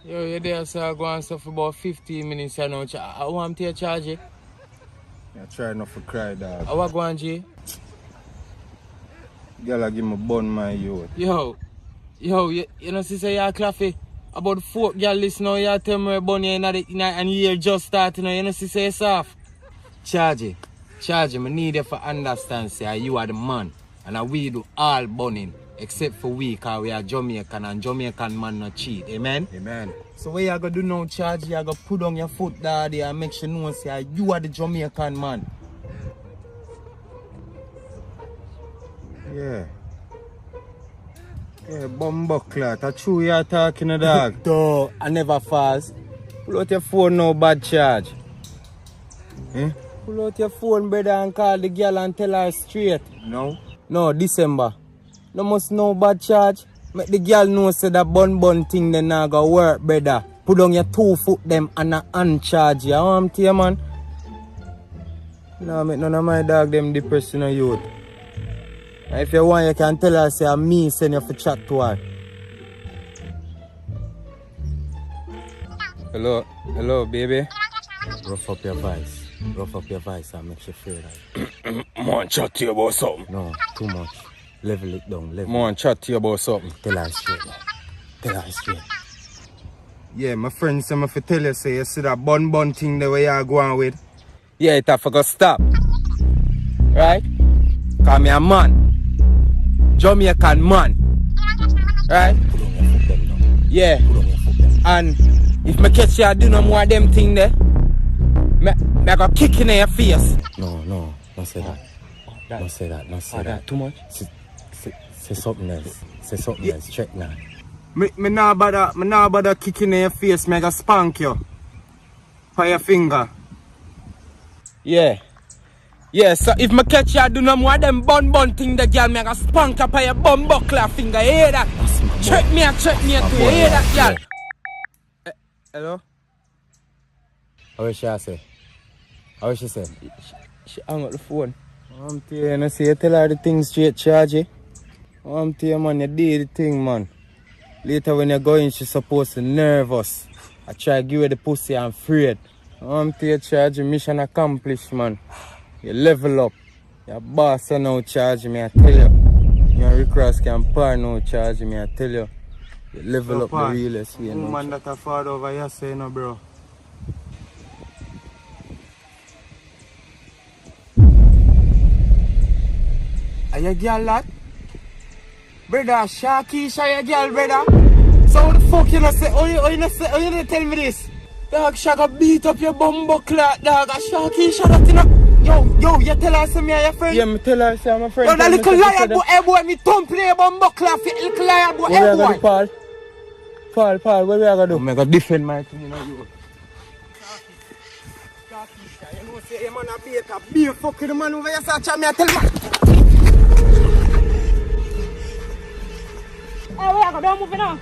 Yo, you're there, so I go on stuff for about 15 minutes. I know. I want to charge you. I try not to cry, dog. I want to go on, G. Girl, give me bun my youth. Yo, you know, sister, you're claffy. About 4 girl list now, you tell me bun you and you just starting, you know, sister, you're soft. Charge you, I need you to understand, say, you are the man. And we do all bunning, except for we, because we are Jamaican, and Jamaican man not cheat, amen? Amen. So what you going to do now, Charge, you going to put on your foot, daddy, and make sure no one say, you are the Jamaican man. Yeah. Yeah, bumbuckler. That's true you're talking, dog. Duh, I never fast. Pull out your phone now, bad Charge. Eh? Pull out your phone, brother, and call the girl and tell her straight. No? No, December. No must know bad Charge. Make the girl know say that bun thing then not go work, brother. Put on your 2 foot them and a hand charge. You want to, man? No, make none of my dog them depressed in a youth. If you want, you can tell her, say, me send you for chat to her. Hello, baby. Rough up your voice. And make you feel like. I want to chat to you about something. No, too much. Level it down. I want to chat to you about something. Tell her straight. Yeah, my friend said me to tell you, say, you see that bun thing the way you're going with? Yeah, it have to stop. Right? Cause me a man. Jamaican man. Right? Yeah. And if me catch you do no more of them thing there, me go kick in your face. No, don't say that. Don't say that. Too much? Say something else. Check now. Me nah bother kicking in your face, me go spank you. For your finger. Yeah, so if me catch you do no more of them bun thing, the girl me go spank up on your bum buckler finger. You hear that? Check me too. You hear that, girl? Hello? How she say? She hung up the phone. I'm telling you, say, tell her the thing straight, Charge. I'm telling you, man, you do the thing, man. Later when you're going, she's supposed to nervous. I try to give her the pussy and afraid. I'm telling you, Charge, mission accomplished, man. You level up. You're boss now, Charge me, I tell you. You're recross can par now, Charge me, I tell you. You level up the realest way. Man, that a father over here say, no, bro. Are you a girl, lad? Brother, Sharky, your girl, brother. So what the fuck you not say? Oh, you not tell me this? Dog, Shaka beat up your bumbo clock, dog. Sharky, shut up, you know. Yo, you tell her say me and your friend? Yeah, me tell her say I'm a friend. Yo, that little liar boy, boy, me thump play bumbo clock, little liar boy, boy. What we are going to do, Paul, what we are going to do? I'm going to defend my thing, you know, you. Sharky, you know, say, hey, man, be a fucking man over here, so me, I tell man. Hey, where you go? Don't move it now.